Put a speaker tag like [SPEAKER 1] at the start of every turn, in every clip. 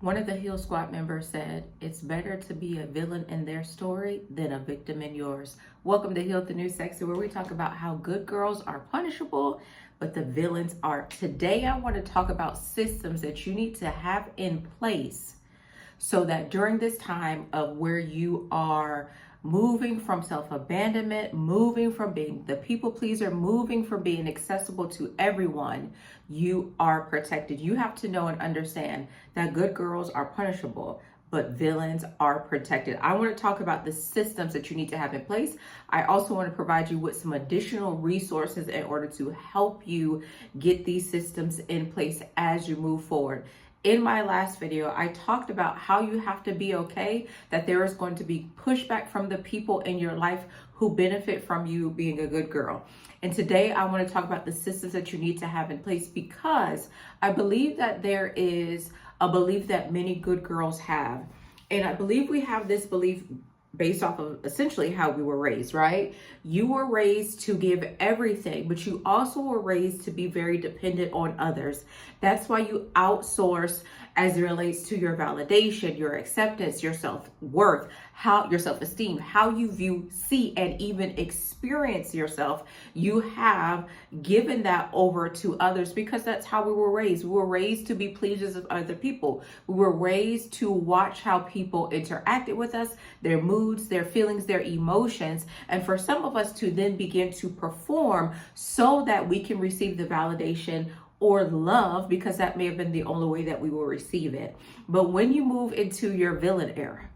[SPEAKER 1] One of the Heal Squad members said, it's better to be a villain in their story than a victim in yours. Welcome to Heal the New Sexy, where we talk about how good girls are punishable, but the villains aren't. Today, I want to talk about systems that you need to have in place so that during this time of where you are moving from self-abandonment, moving from being the people pleaser, moving from being accessible to everyone, you are protected. You have to know and understand that good girls are punishable, but villains are protected. I want to talk about the systems that you need to have in place. I also want to provide you with some additional resources in order to help you get these systems in place as you move forward. In my last video, I talked about how you have to be okay that there is going to be pushback from the people in your life who benefit from you being a good girl. And today I want to talk about the systems that you need to have in place, because I believe that there is a belief that many good girls have. And I believe we have this belief based off of essentially how we were raised, right? You were raised to give everything, but you also were raised to be very dependent on others. That's why you outsource as it relates to your validation, your acceptance, your self-worth, how your self-esteem, how you view, see, and even experience yourself. You have given that over to others because that's how we were raised. We were raised to be pleasers of other people. We were raised to watch how people interacted with us, their moods, their feelings, their emotions, and for some of us to then begin to perform so that we can receive the validation or love, because that may have been the only way that we will receive it. But when you move into your villain era,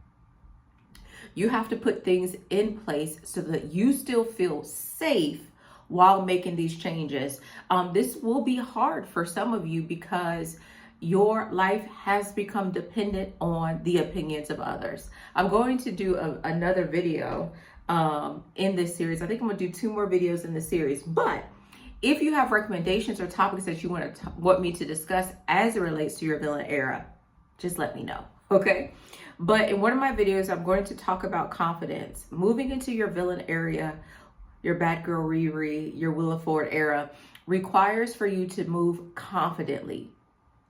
[SPEAKER 1] you have to put things in place so that you still feel safe while making these changes. This will be hard for some of you because your life has become dependent on the opinions of others. I'm going to do another video in this series. I think I'm gonna do 2 more videos in the series, but if you have recommendations or topics that you want me to discuss as it relates to your villain era, just let me know, okay? But in one of my videos, I'm going to talk about confidence. Moving into your villain area, your bad girl Riri, your Willa Ford era, requires for you to move confidently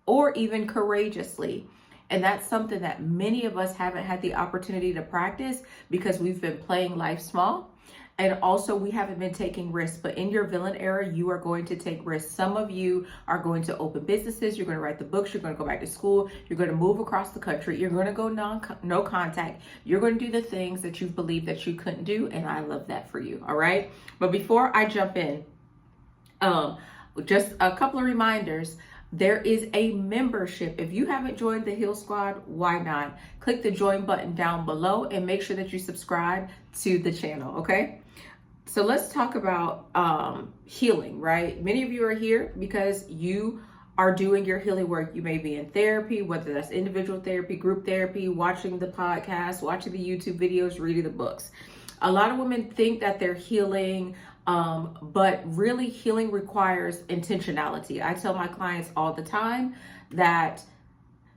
[SPEAKER 1] or even courageously. And that's something that many of us haven't had the opportunity to practice because we've been playing life small. And also we haven't been taking risks. But in your villain era, you are going to take risks. Some of you are going to open businesses. You're going to write the books. You're going to go back to school. You're going to move across the country. You're going to go no contact. You're going to do the things that you've believed that you couldn't do. And I love that for you. All right. But before I jump in, just a couple of reminders. There is a membership. If you haven't joined the Heal Squad, why not? Click the join button down below and make sure that you subscribe to the channel, okay? So let's talk about healing, right? Many of you are here because you are doing your healing work. You may be in therapy, whether that's individual therapy, group therapy, watching the podcast, watching the YouTube videos, reading the books. A lot of women think that they're healing, but really healing requires intentionality. I tell my clients all the time that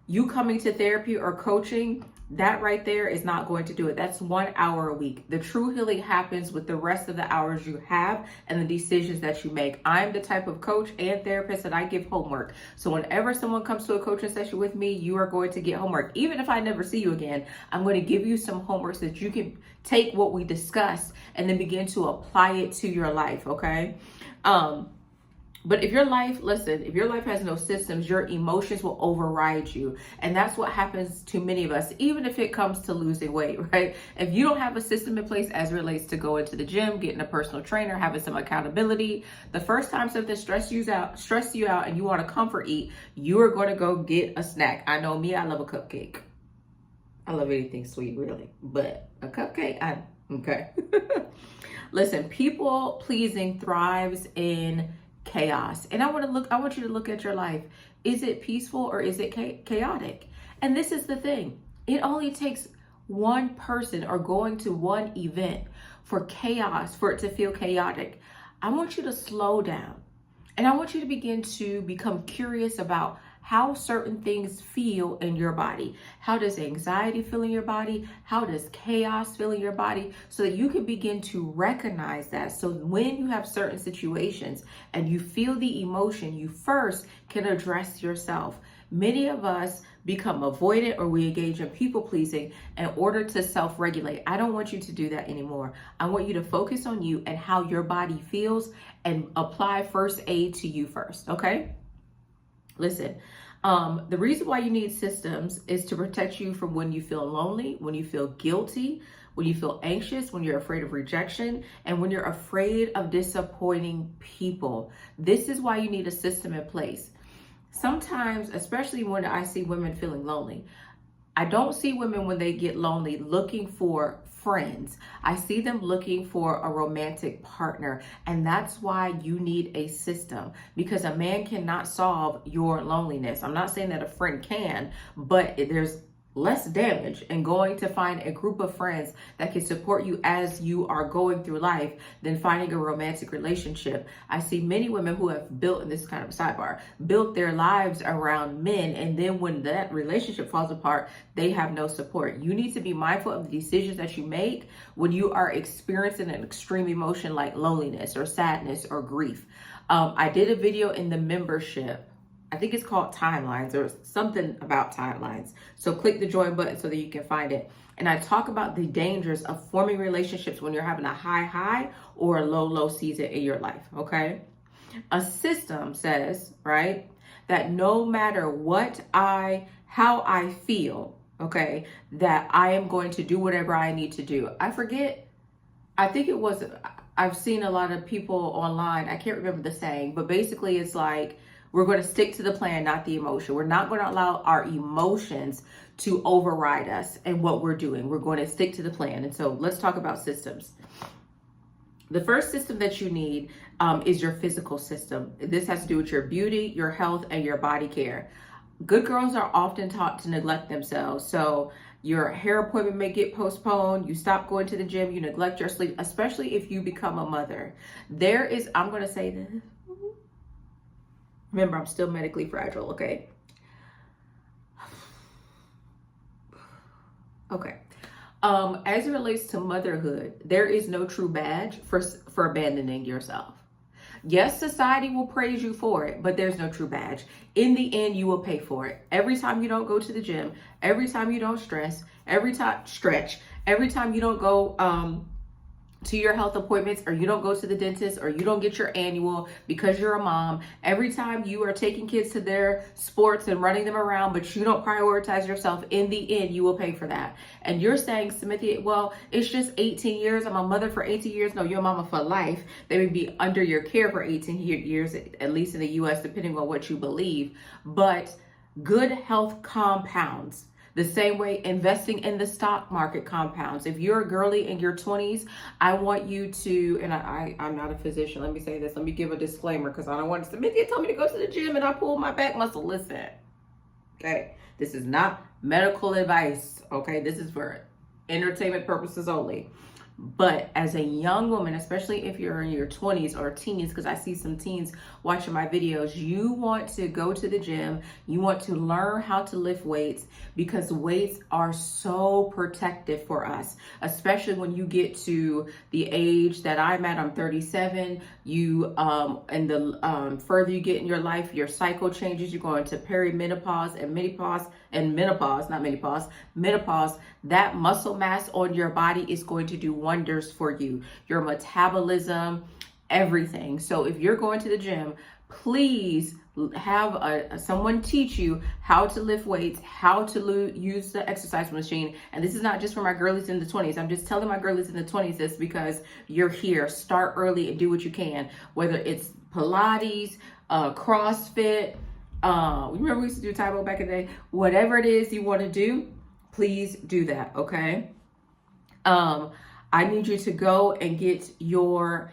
[SPEAKER 1] you coming to therapy or coaching, that right there is not going to do it. That's 1 hour a week. The true healing happens with the rest of the hours you have and the decisions that you make. I'm the type of coach and therapist that I give homework. So whenever someone comes to a coaching session with me, you are going to get homework. Even if I never see you again, I'm going to give you some homework so that you can take what we discussed and then begin to apply it to your life, okay? But if your life, listen, if your life has no systems, your emotions will override you. And that's what happens to many of us, even if it comes to losing weight, right? If you don't have a system in place as it relates to going to the gym, getting a personal trainer, having some accountability, the first time something stresses you out and you want to comfort eat, you are going to go get a snack. I know me, I love a cupcake. I love anything sweet, really, but a cupcake, okay. Listen, people pleasing thrives in chaos. And I want you to look at your life. Is it peaceful or is it chaotic? And this is the thing. It only takes one person or going to one event for chaos, for it to feel chaotic. I want you to slow down. And I want you to begin to become curious about how certain things feel in your body. How does anxiety feel in your body? How does chaos feel in your body? So that you can begin to recognize that. So when you have certain situations and you feel the emotion, you first can address yourself. Many of us become avoidant or we engage in people pleasing in order to self-regulate. I don't want you to do that anymore. I want you to focus on you and how your body feels and apply first aid to you first, okay? Listen, the reason why you need systems is to protect you from when you feel lonely, when you feel guilty, when you feel anxious, when you're afraid of rejection, and when you're afraid of disappointing people. This is why you need a system in place. Sometimes, especially when I see women feeling lonely, I don't see women when they get lonely looking for friends. I see them looking for a romantic partner. And that's why you need a system, because a man cannot solve your loneliness. I'm not saying that a friend can, but there's less damage in going to find a group of friends that can support you as you are going through life than finding a romantic relationship. I see many women who have built, and this is kind of a sidebar, built their lives around men, and then when that relationship falls apart, they have no support. You need to be mindful of the decisions that you make when you are experiencing an extreme emotion like loneliness or sadness or grief. I did a video in the membership, I think it's called Timelines or something about timelines. So click the join button so that you can find it. And I talk about the dangers of forming relationships when you're having a high or a low season in your life, okay? A system says, right, that no matter how I feel, okay, that I am going to do whatever I need to do. I've seen a lot of people online, I can't remember the saying, but basically it's like, we're going to stick to the plan, not the emotion. We're not going to allow our emotions to override us and what we're doing. We're going to stick to the plan. And so let's talk about systems. The first system that you need is your physical system. This has to do with your beauty, your health, and your body care. Good girls are often taught to neglect themselves. So your hair appointment may get postponed. You stop going to the gym. You neglect your sleep, especially if you become a mother. I'm going to say this. Remember, I'm still medically fragile, okay? Okay. As it relates to motherhood, there is no true badge for abandoning yourself. Yes, society will praise you for it, but there's no true badge. In the end, you will pay for it. Every time you don't go to the gym, every time you don't stretch, every time you don't go to your health appointments, or you don't go to the dentist, or you don't get your annual because you're a mom, every time you are taking kids to their sports and running them around, but you don't prioritize yourself, in the end, you will pay for that. And you're saying, Cynthia, well, it's just 18 years. I'm a mother for 18 years. No, you're a mama for life. They would be under your care for 18 years, at least in the US, depending on what you believe. But good health compounds. The same way investing in the stock market compounds. If you're a girly in your 20s, I want you to, and I'm not a physician. Let me say this. Let me give a disclaimer, because I don't want to, Cynthia told me to go to the gym and I pulled my back muscle. Listen, okay? This is not medical advice, okay? This is for entertainment purposes only. But as a young woman, especially if you're in your 20s or teens, because I see some teens watching my videos, you want to go to the gym. You want to learn how to lift weights, because weights are so protective for us, especially when you get to the age that I'm at. I'm 37. And the further you get in your life, your cycle changes. You go into perimenopause and menopause. That muscle mass on your body is going to do wonders for you, your metabolism, everything. So if you're going to the gym, please have someone teach you how to lift weights, how to use the exercise machine. And this is not just for my girlies in the 20s. I'm just telling my girlies in the 20s this because you're here. Start early and do what you can, whether it's Pilates, CrossFit. Remember we used to do Taekwondo back in the day? Whatever it is you want to do, please do that, okay? I need you to go and get your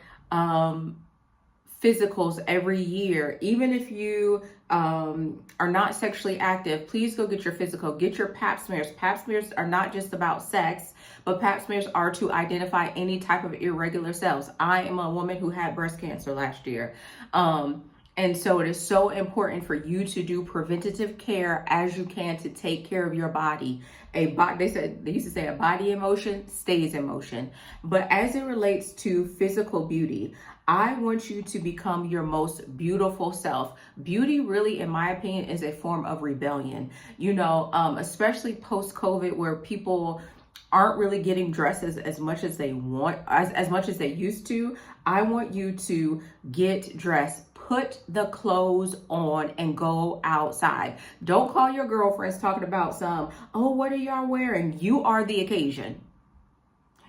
[SPEAKER 1] physicals every year. Even if you are not sexually active, please go get your physical. Get your pap smears. Pap smears are not just about sex, but pap smears are to identify any type of irregular cells. I am a woman who had breast cancer last year. And so it is so important for you to do preventative care as you can to take care of your body. They used to say a body in motion stays in motion. But as it relates to physical beauty, I want you to become your most beautiful self. Beauty really, in my opinion, is a form of rebellion, especially post-COVID, where people aren't really getting dresses as much as they want, as much as they used to. I want you to get dressed, put the clothes on, and go outside. Don't call your girlfriends talking about oh, what are y'all wearing? You are the occasion.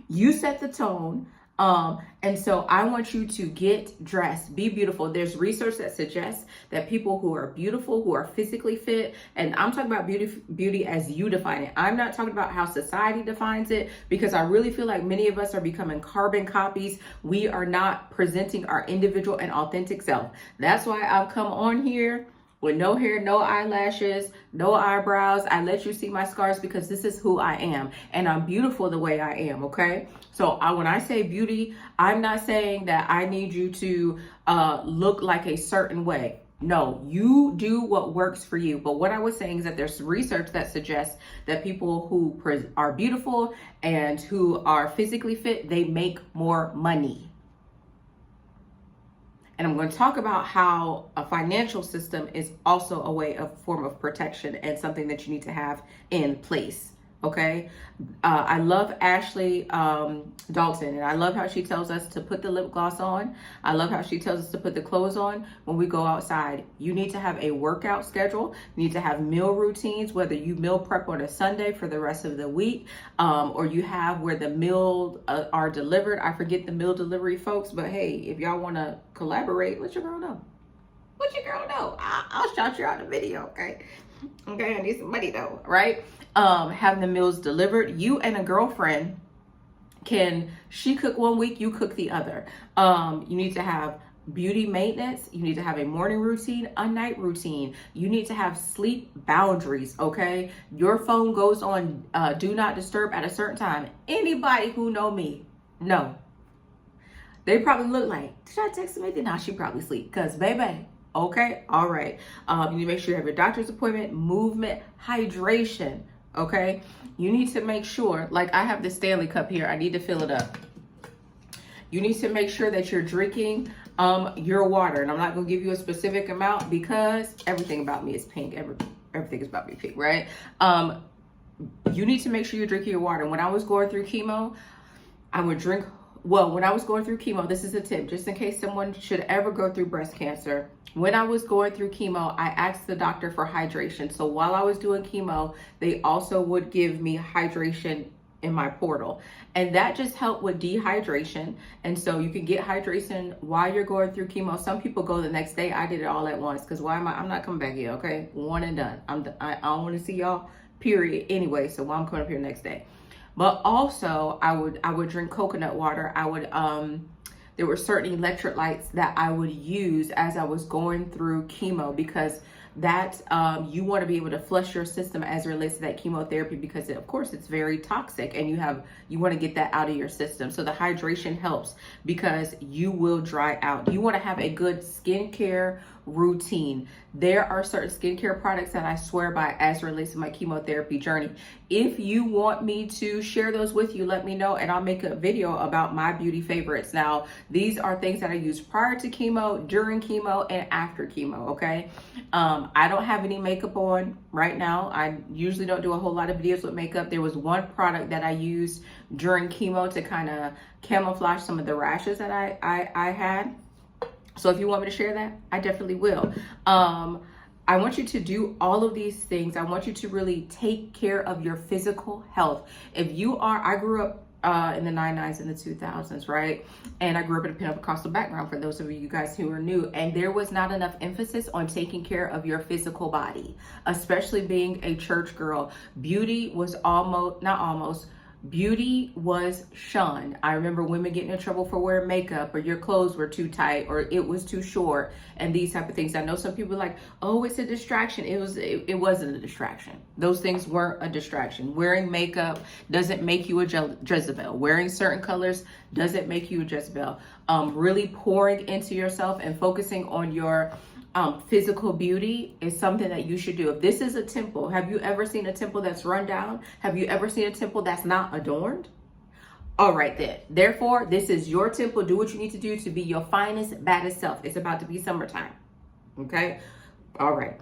[SPEAKER 1] You set the tone. And so I want you to get dressed, be beautiful. There's research that suggests that people who are beautiful, who are physically fit, and I'm talking about beauty as you define it. I'm not talking about how society defines it, because I really feel like many of us are becoming carbon copies. We are not presenting our individual and authentic self. That's why I've come on here with no hair, no eyelashes, no eyebrows. I let you see my scars because this is who I am, and I'm beautiful the way I am, okay? So when I say beauty, I'm not saying that I need you to look like a certain way. No, you do what works for you. But what I was saying is that there's research that suggests that people who are beautiful and who are physically fit, they make more money. And I'm going to talk about how a financial system is also a form of protection and something that you need to have in place. Okay. I love Ashley Dalton, and I love how she tells us to put the lip gloss on. I love how she tells us to put the clothes on when we go outside. You need to have a workout schedule. You need to have meal routines, whether you meal prep on a Sunday for the rest of the week, or you have where the meals are delivered. I forget the meal delivery folks, but hey, if y'all want to collaborate, let your girl know. Let your girl know. I'll shout you out in the video, okay? Okay, I need some money though, right? Have the meals delivered. You and a girlfriend she cook one week, you cook the other. You need to have beauty maintenance. You need to have a morning routine, a night routine. You need to have sleep boundaries, okay? Your phone goes on do not disturb at a certain time. Anybody who know me, no. They probably look like, did I text me? Nah, she probably sleep, because baby, okay, all right. You need to make sure you have your doctor's appointment, movement, hydration, okay? You need to make sure, like I have this Stanley cup here, I need to fill it up. You need to make sure that you're drinking your water. And I'm not gonna give you a specific amount because everything about me is pink. Everything is about me pink, right? You need to make sure you're drinking your water. When I was going through chemo, I would drink. Well, when I was going through chemo, this is a tip, just in case someone should ever go through breast cancer. When I was going through chemo, I asked the doctor for hydration. So while I was doing chemo, they also would give me hydration in my portal. And that just helped with dehydration. And so you can get hydration while you're going through chemo. Some people go the next day. I did it all at once because I'm not coming back here, okay? One and done. I don't want to see y'all, period, anyway. So I'm coming up here next day. But also I would drink coconut water. There were certain electrolytes that I would use as I was going through chemo, because that you want to be able to flush your system as it relates to that chemotherapy, because of course it's very toxic, and you want to get that out of your system. So the hydration helps because you will dry out. You want to have a good skincare routine. There are certain skincare products that I swear by as it relates to my chemotherapy journey. If you want me to share those with you, let me know and I'll make a video about my beauty favorites. Now, these are things that I use prior to chemo, during chemo, and after chemo, okay? I don't have any makeup on right now. I usually don't do a whole lot of videos with makeup. There was one product that I used during chemo to kind of camouflage some of the rashes that I had. So if you want me to share that, I definitely will. I want you to do all of these things. I want you to really take care of your physical health. I grew up in the 99s and the 2000s, right? And I grew up in a Pentecostal background, for those of you guys who are new. And there was not enough emphasis on taking care of your physical body, especially being a church girl. Beauty was beauty was shunned. I remember women getting in trouble for wearing makeup, or your clothes were too tight, or it was too short, and these type of things. I know some people are like, oh, it's a distraction. It wasn't a distraction. Those things weren't a distraction. Wearing makeup doesn't make you a Jezebel. Wearing certain colors doesn't make you a Jezebel. Really pouring into yourself and focusing on your physical beauty is something that you should do. If this is a temple, have you ever seen a temple that's run down? Have you ever seen a temple that's not adorned? All right then. Therefore, this is your temple. Do what you need to do to be your finest, baddest self. It's about to be summertime. Okay? All right.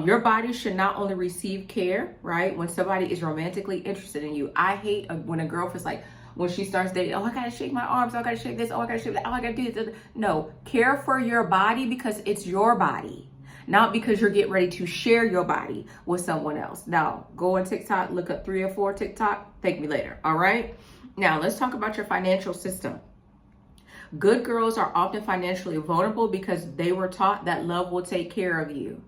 [SPEAKER 1] Your body should not only receive care, right? When somebody is romantically interested in you. I hate when a girl feels like, when she starts dating, oh, I gotta shake my arms, oh, I gotta shake this, oh, I gotta shake that, oh, I gotta do this. No, care for your body because it's your body, not because you're getting ready to share your body with someone else. Now, go on TikTok, look up 3 or 4 TikTok, thank me later, all right? Now, let's talk about your financial system. Good girls are often financially vulnerable because they were taught that love will take care of you.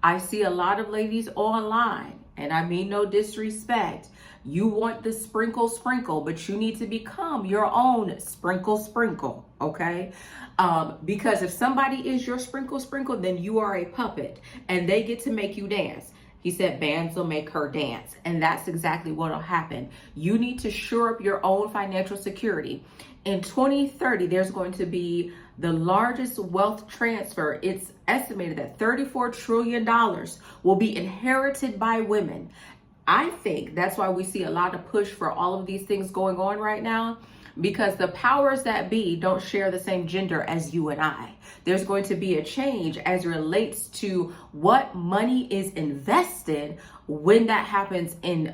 [SPEAKER 1] I see a lot of ladies online, and I mean no disrespect. You want the sprinkle, but you need to become your own sprinkle, okay? Because if somebody is your sprinkle, then you are a puppet, and they get to make you dance. He said bands will make her dance, and that's exactly what will happen. You need to shore up your own financial security. In 2030, there's going to be the largest wealth transfer. It's estimated that $34 trillion will be inherited by women. I think that's why we see a lot of push for all of these things going on right now, because the powers that be don't share the same gender as you and I. There's going to be a change as it relates to what money is invested when that happens in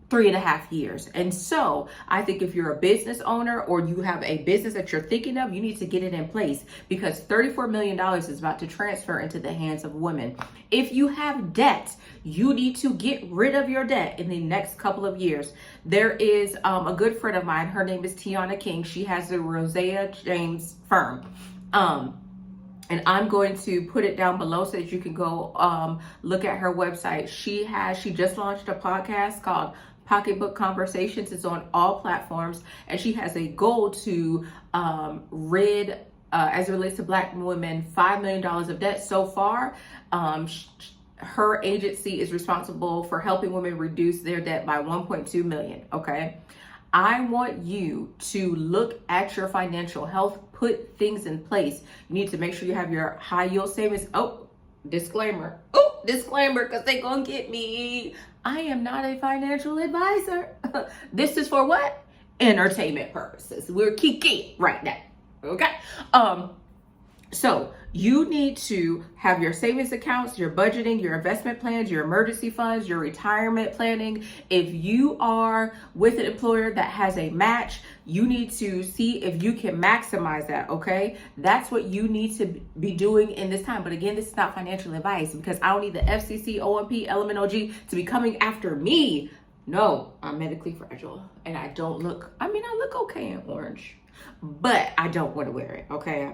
[SPEAKER 1] 3.5 years. And so I think if you're a business owner or you have a business that you're thinking of, you need to get it in place, because $34 million is about to transfer into the hands of women. If you have debt, you need to get rid of your debt in the next couple of years. There is a good friend of mine. Her name is Tiana King. She has the Rosea James firm. And I'm going to put it down below so that you can go look at her website. She just launched a podcast called Pocketbook Conversations. It's on all platforms, and she has a goal to rid, as it relates to Black women, $5 million of debt so far. Her agency is responsible for helping women reduce their debt by 1.2 million. Okay. I want you to look at your financial health, put things in place. You need to make sure you have your high yield savings. Disclaimer, because they gonna get me. I am not a financial advisor. This is for what? Entertainment purposes. We're kiki right now, okay? So you need to have your savings accounts, your budgeting, your investment plans, your emergency funds, your retirement planning. If you are with an employer that has a match, you need to see if you can maximize that, okay? That's what you need to be doing in this time. But again, this is not financial advice, because I don't need the FCC, OMP, LMNOG to be coming after me. No, I'm medically fragile, and I look okay in orange, but I don't want to wear it, okay?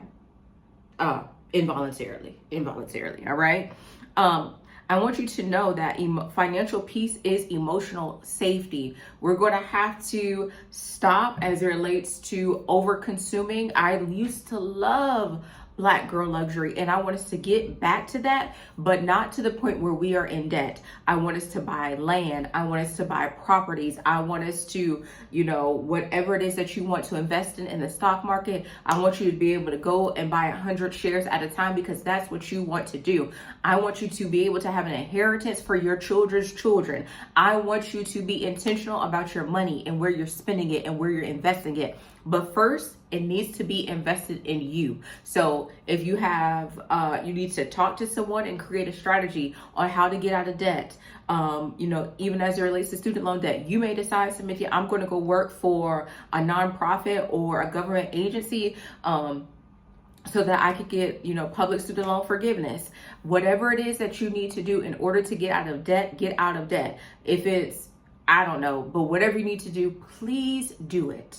[SPEAKER 1] Involuntarily, all right? I want you to know that financial peace is emotional safety. We're going to have to stop as it relates to over consuming. I used to love Black girl luxury, and I want us to get back to that, but not to the point where we are in debt. I want us to buy land. I want us to buy properties. I want us to, whatever it is that you want to invest in the stock market, I want you to be able to go and buy 100 shares at a time, because that's what you want to do. I want you to be able to have an inheritance for your children's children. I want you to be intentional about your money and where you're spending it and where you're investing it. But first, it needs to be invested in you. So if you have, you need to talk to someone and create a strategy on how to get out of debt. Even as it relates to student loan debt, you may decide, Cynthia, I'm going to go work for a nonprofit or a government agency, so that I could get, public student loan forgiveness. Whatever it is that you need to do in order to get out of debt, get out of debt. If it's, I don't know, but whatever you need to do, please do it.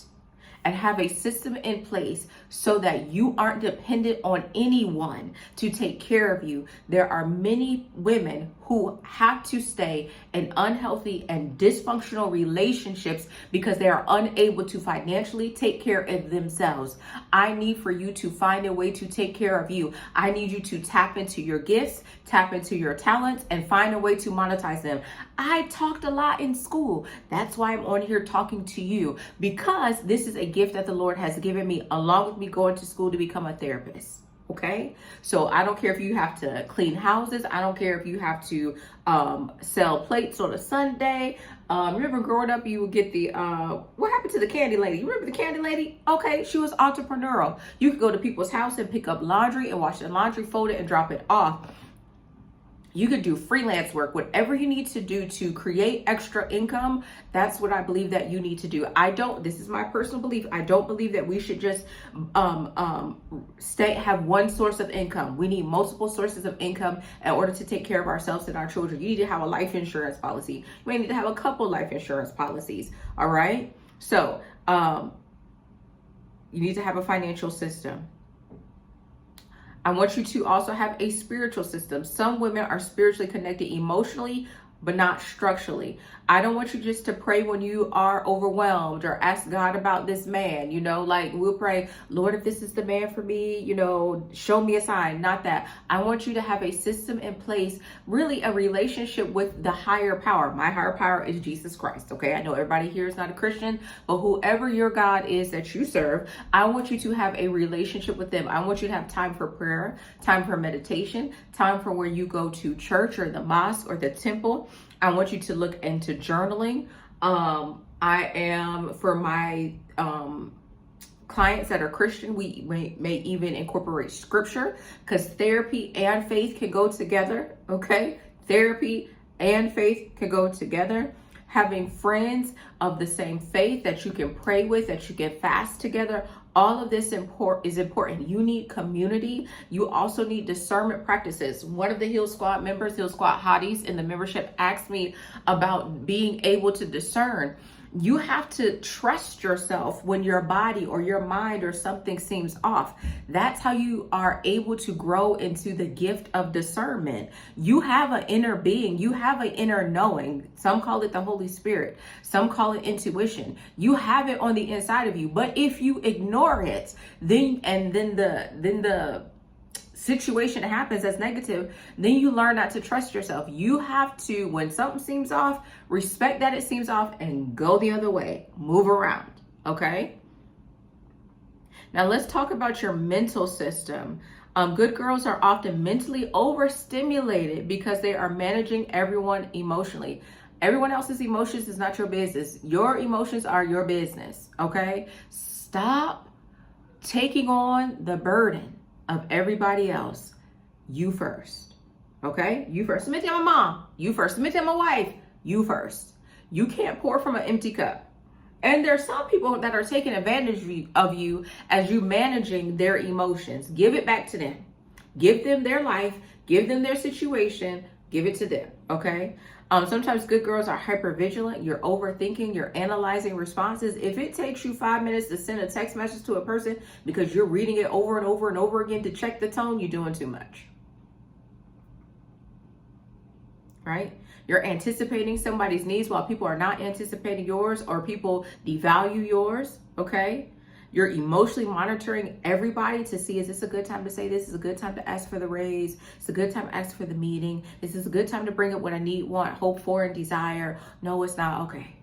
[SPEAKER 1] And have a system in place so that you aren't dependent on anyone to take care of you. There are many women who have to stay in unhealthy and dysfunctional relationships because they are unable to financially take care of themselves. I need for you to find a way to take care of you. I need you to tap into your gifts, tap into your talents, and find a way to monetize them. I talked a lot in school. That's why I'm on here talking to you, because this is a gift that the Lord has given me, along with me going to school to become a therapist. Okay, so I don't care if you have to clean houses. I don't care if you have to sell plates on a Sunday. Remember growing up, you would get the what happened to the candy lady? You remember the candy lady? Okay, she was entrepreneurial. You could go to people's house and pick up laundry and wash the laundry, fold it, and drop it off. You could do freelance work, whatever you need to do to create extra income. That's what I believe that you need to do. This is my personal belief. I don't believe that we should just have one source of income. We need multiple sources of income in order to take care of ourselves and our children. You need to have a life insurance policy. You may need to have a couple life insurance policies. All right. So you need to have a financial system. I want you to also have a spiritual system. Some women are spiritually connected emotionally, but not structurally. I don't want you just to pray when you are overwhelmed or ask God about this man, like we'll pray, Lord, if this is the man for me, show me a sign. Not that. I want you to have a system in place, really a relationship with the higher power. My higher power is Jesus Christ. Okay. I know everybody here is not a Christian, but whoever your God is that you serve, I want you to have a relationship with them. I want you to have time for prayer, time for meditation, time for where you go to church or the mosque or the temple. I want you to look into journaling. I am, for my clients that are Christian, we may even incorporate scripture, because therapy and faith can go together. Okay, therapy and faith can go together. Having friends of the same faith that you can pray with, that you can fast together, all of this is important. You need community. You also need discernment practices. One of the Heal Squad members, Heal Squad hotties in the membership, asked me about being able to discern. You have to trust yourself when your body or your mind or something seems off. That's how you are able to grow into the gift of discernment. You have an inner being. You have an inner knowing. Some call it the Holy Spirit. Some call it intuition. You have it on the inside of you. But if you ignore it, then the situation happens that's negative, then you learn not to trust yourself. You have to, when something seems off, respect that it seems off and go the other way. Move around. Okay? Now let's talk about your mental system. Good girls are often mentally overstimulated because they are managing everyone emotionally. Everyone else's emotions is not your business. Your emotions are your business. Okay? Stop taking on the burden of everybody else. You first. Okay? You first. Let me tell my mom. You first. Let me tell my wife. You first. You can't pour from an empty cup. And there's some people that are taking advantage of you as you managing their emotions. Give it back to them. Give them their life. Give them their situation. Give it to them. Okay? Sometimes good girls are hypervigilant. You're overthinking. You're analyzing responses. If it takes you 5 minutes to send a text message to a person because you're reading it over and over and over again to check the tone, you're doing too much. Right? You're anticipating somebody's needs while people are not anticipating yours, or people devalue yours. Okay? You're emotionally monitoring everybody to see, is this a good time to say this? Is a good time to ask for the raise? It's a good time to ask for the meeting. This is a good time to bring up what I need, want, hope for, and desire. No, it's not. Okay.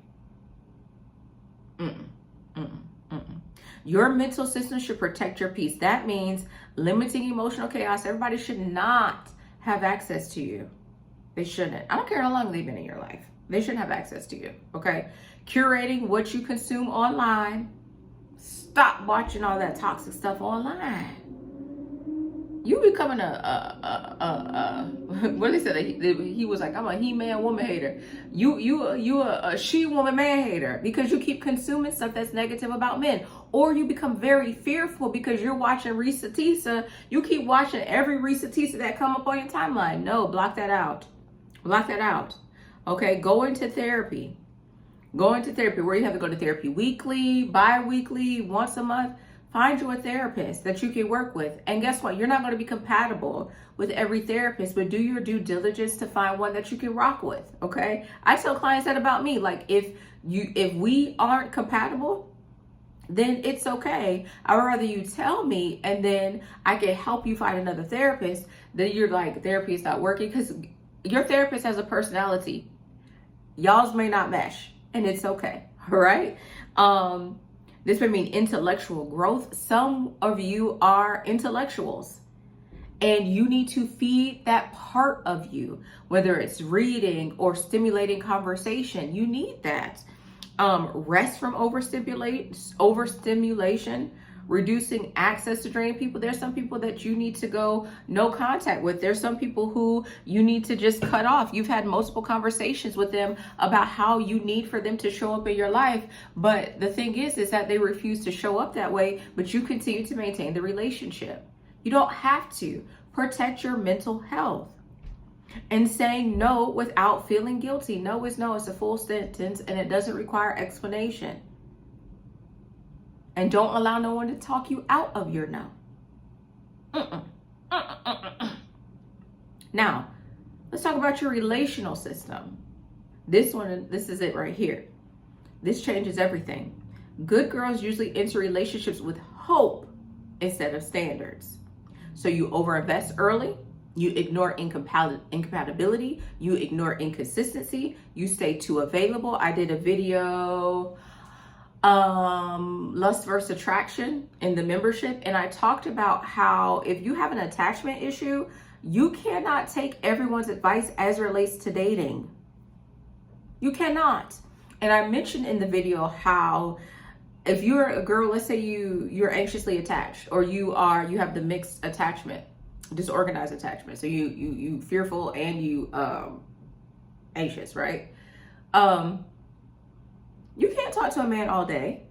[SPEAKER 1] Your mental system should protect your peace. That means limiting emotional chaos. Everybody should not have access to you. They shouldn't. I don't care how long they've been in your life. They shouldn't have access to you. Okay. Curating what you consume online. Stop watching all that toxic stuff online. You becoming what he said, he was like, I'm a he-man woman hater. You a she-woman man hater because you keep consuming stuff that's negative about men. Or you become very fearful because you're watching Risa Tisa. You keep watching every Risa Tisa that come up on your timeline. No, block that out. Block that out. Okay, go into therapy. Go into therapy where you have to go to therapy weekly, bi-weekly, once a month. Find you a therapist that you can work with. And guess what? You're not going to be compatible with every therapist, but do your due diligence to find one that you can rock with. Okay? I tell clients that about me. Like if we aren't compatible, then it's okay. I'd rather you tell me and then I can help you find another therapist. Then you're like, therapy is not working, because your therapist has a personality. Y'all's may not mesh. And it's okay, all right? This would mean intellectual growth. Some of you are intellectuals. And you need to feed that part of you, whether it's reading or stimulating conversation. You need that. Rest from overstimulation, reducing access to draining people. There's some people that you need to go no contact with. There's some people who you need to just cut off. You've had multiple conversations with them about how you need for them to show up in your life. But the thing is that they refuse to show up that way, but you continue to maintain the relationship. You don't have to. Protect your mental health. And saying no without feeling guilty. No is no. It's a full sentence and it doesn't require explanation. And don't allow no one to talk you out of your no. Now, let's talk about your relational system. This is it right here. This changes everything. Good girls usually enter relationships with hope instead of standards. So you overinvest early, you ignore incompatibility, you ignore inconsistency, you stay too available. I did a video, lust versus attraction in the membership, and I talked about how if you have an attachment issue, you cannot take everyone's advice as it relates to dating. You cannot. And I mentioned in the video how if you're a girl, let's say you're anxiously attached, or you have the mixed attachment, disorganized attachment. So you fearful and you anxious, right? You can't talk to a man all day.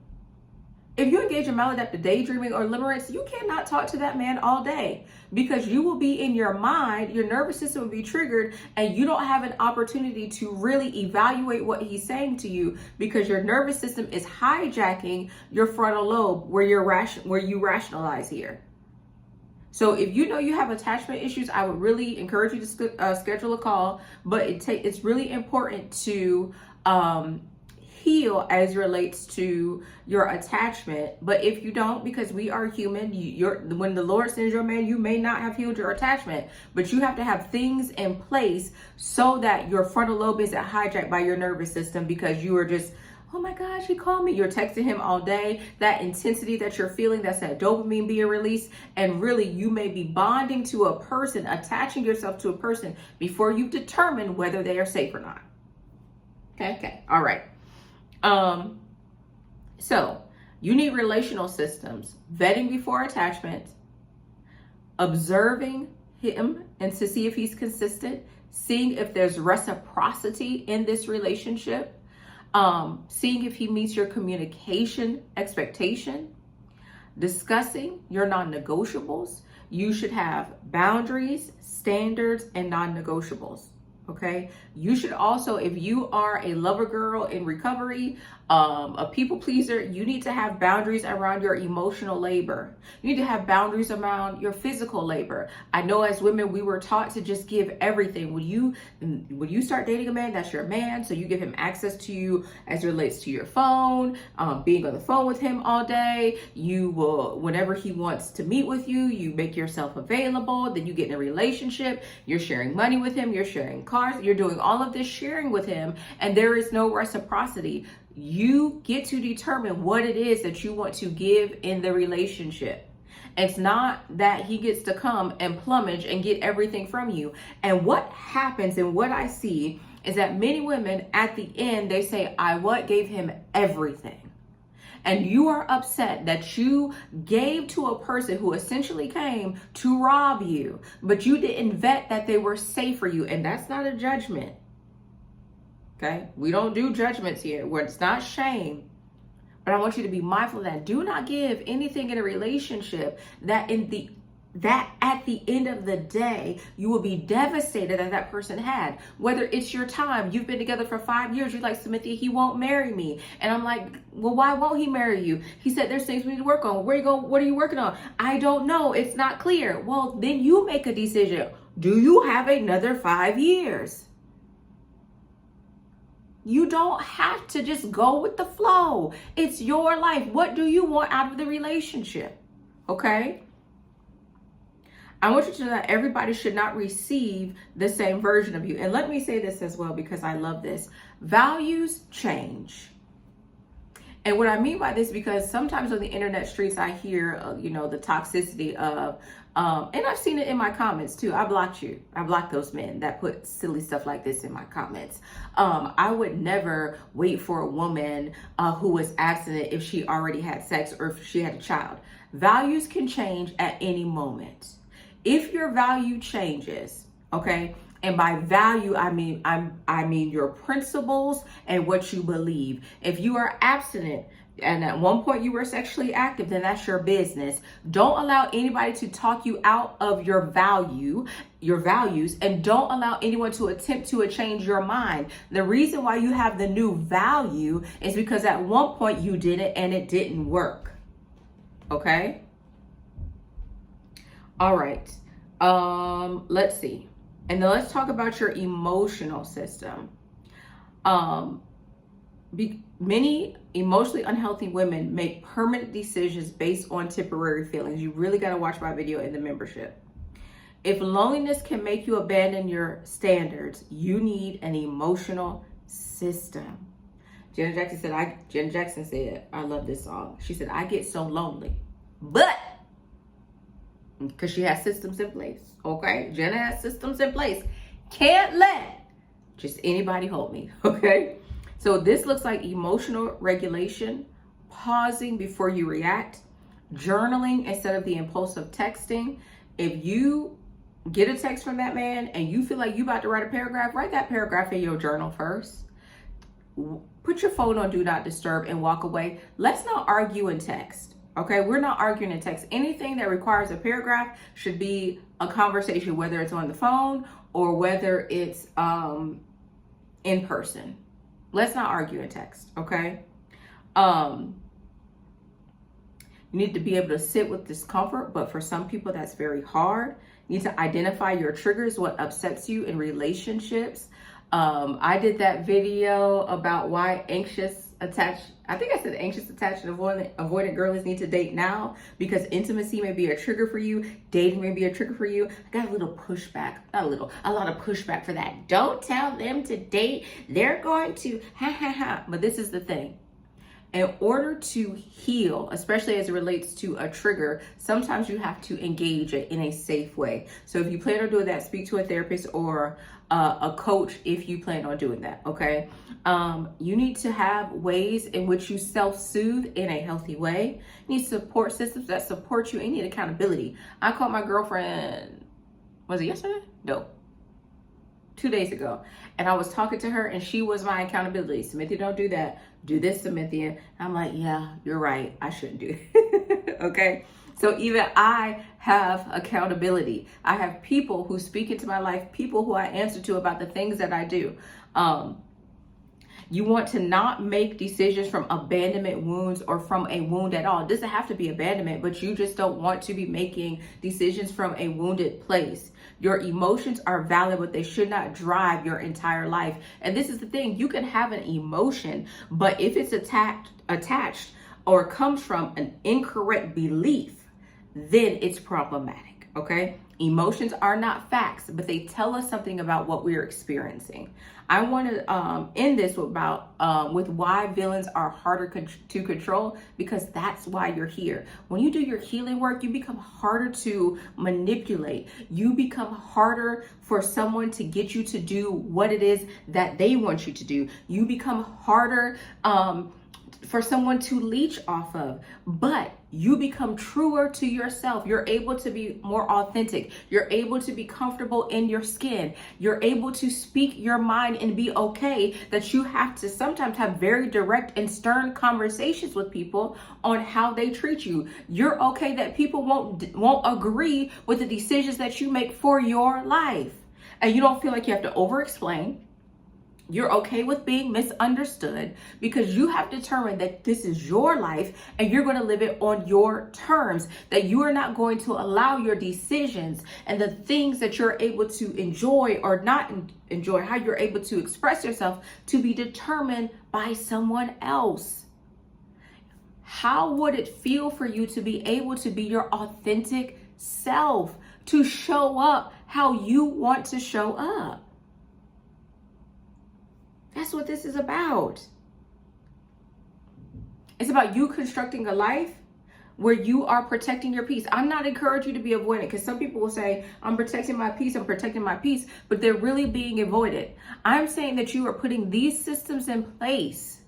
[SPEAKER 1] If you engage in maladaptive daydreaming or limerence, you cannot talk to that man all day because you will be in your mind, your nervous system will be triggered, and you don't have an opportunity to really evaluate what he's saying to you because your nervous system is hijacking your frontal lobe where you rationalize here. So if you know you have attachment issues, I would really encourage you to schedule a call, but it's really important to heal as relates to your attachment. But if you don't, because we are human, when the Lord sends your man, you may not have healed your attachment, but you have to have things in place so that your frontal lobe isn't hijacked by your nervous system because you are just, oh my gosh, he called me. You're texting him all day. That intensity that you're feeling, that's that dopamine being released. And really, you may be bonding to a person, attaching yourself to a person before you determine whether they are safe or not. Okay. All right. So you need relational systems, vetting before attachment, observing him and to see if he's consistent, seeing if there's reciprocity in this relationship, seeing if he meets your communication expectation, discussing your non-negotiables. You should have boundaries, standards, and non-negotiables. Okay. You should also, if you are a lover girl in recovery, a people pleaser, you need to have boundaries around your emotional labor. You need to have boundaries around your physical labor. I know as women, we were taught to just give everything. When you start dating a man, that's your man. So you give him access to you as it relates to your phone, being on the phone with him all day. You will, whenever he wants to meet with you, you make yourself available. Then you get in a relationship. You're sharing money with him. You're sharing cars. You're doing all of this sharing with him. And there is no reciprocity. You get to determine what it is that you want to give in the relationship. It's not that he gets to come and plumage and get everything from you. And what happens and what I see is that many women at the end, they say, I gave him everything. And you are upset that you gave to a person who essentially came to rob you, but you didn't vet that they were safe for you. And that's not a judgment. Okay, we don't do judgments here where it's not shame, but I want you to be mindful of that. Do not give anything in a relationship that at the end of the day, you will be devastated that person had. Whether it's your time, you've been together for 5 years, you're like, Cynthia, he won't marry me. And I'm like, well, why won't he marry you? He said, there's things we need to work on. Where you go? What are you working on? I don't know. It's not clear. Well, then you make a decision. Do you have another 5 years? You don't have to just go with the flow. It's your life. What do you want out of the relationship? Okay? I want you to know that everybody should not receive the same version of you. And let me say this as well, because I love this. Values change. And what I mean by this, because sometimes on the internet streets, I hear, the toxicity of, and I've seen it in my comments too. I blocked you. I blocked those men that put silly stuff like this in my comments. I would never wait for a woman who was abstinent if she already had sex or if she had a child. Values can change at any moment. If your value changes, okay, and by value, I mean your principles and what you believe. If you are abstinent and at one point you were sexually active, then that's your business. Don't allow anybody to talk you out of your values, and don't allow anyone to attempt to change your mind. The reason why you have the new value is because at one point you did it and it didn't work. Okay? All right. Let's see. And then let's talk about your emotional system. Many emotionally unhealthy women make permanent decisions based on temporary feelings. You really got to watch my video in the membership. If loneliness can make you abandon your standards, you need an emotional system. Janet Jackson said, I love this song. She said, I get so lonely, but because she has systems in place. Okay, Jenna has systems in place. Can't let just anybody hold me. Okay, so this looks like emotional regulation, pausing before you react, journaling instead of the impulsive texting. If you get a text from that man and you feel like you about to write a paragraph, write that paragraph in your journal first. Put your phone on do not disturb and walk away. Let's not argue in text. Okay, we're not arguing in text. Anything that requires a paragraph should be a conversation, whether it's on the phone or whether it's in person. Let's not argue in text, okay? You need to be able to sit with discomfort, but for some people that's very hard. You need to identify your triggers, what upsets you in relationships. I did that video about why anxious attached and avoidant girlies need to date now, because intimacy may be a trigger for you, dating may be a trigger for you. I got a lot of pushback for that. Don't tell them to date, they're going to but this is the thing. In order to heal, especially as it relates to a trigger, sometimes you have to engage it in a safe way. So if you plan on doing that, speak to a therapist or a coach if you plan on doing that, okay? You need to have ways in which you self-soothe in a healthy way. You need support systems that support you, and you need accountability. I called my girlfriend, was it yesterday? No. 2 days ago, and I was talking to her and she was my accountability. Cynthia, don't do that. Do this, Cynthia. I'm like, yeah, you're right. I shouldn't do it. Okay. So even I have accountability. I have people who speak into my life, people who I answer to about the things that I do. You want to not make decisions from abandonment wounds or from a wound at all. It doesn't have to be abandonment, but you just don't want to be making decisions from a wounded place. Your emotions are valid, but they should not drive your entire life. And this is the thing, you can have an emotion, but if it's attached or comes from an incorrect belief, then it's problematic, okay? Emotions are not facts, but they tell us something about what we're experiencing. I want to end this with why villains are harder to control, because that's why you're here. When you do your healing work, you become harder to manipulate. You become harder for someone to get you to do what it is that they want you to do. You become harder for someone to leech off of, but you become truer to yourself. You're able to be more authentic. You're able to be comfortable in your skin. You're able to speak your mind and be okay that you have to sometimes have very direct and stern conversations with people on how they treat you. You're okay that people won't agree with the decisions that you make for your life. And you don't feel like you have to over-explain. You're okay with being misunderstood because you have determined that this is your life and you're going to live it on your terms, that you are not going to allow your decisions and the things that you're able to enjoy or not enjoy, how you're able to express yourself, to be determined by someone else. How would it feel for you to be able to be your authentic self, to show up how you want to show up? That's what this is about. It's about you constructing a life where you are protecting your peace. I'm not encouraging you to be avoidant, because some people will say, I'm protecting my peace, but they're really being avoided. I'm saying that you are putting these systems in place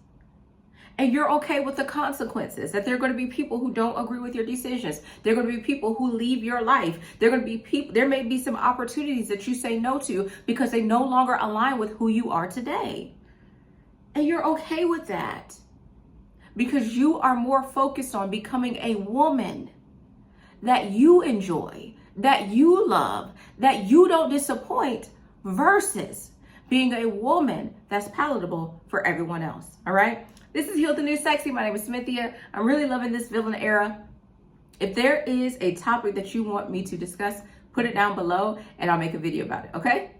[SPEAKER 1] and you're okay with the consequences, that there are going to be people who don't agree with your decisions. There are going to be people who leave your life. There are going to be people, there may be some opportunities that you say no to because they no longer align with who you are today. And you're okay with that because you are more focused on becoming a woman that you enjoy, that you love, that you don't disappoint, versus being a woman that's palatable for everyone else. All right? This is Heal the New Sexy. My name is Smithia. I'm really loving this villain era. If there is a topic that you want me to discuss, put it down below and I'll make a video about it, okay?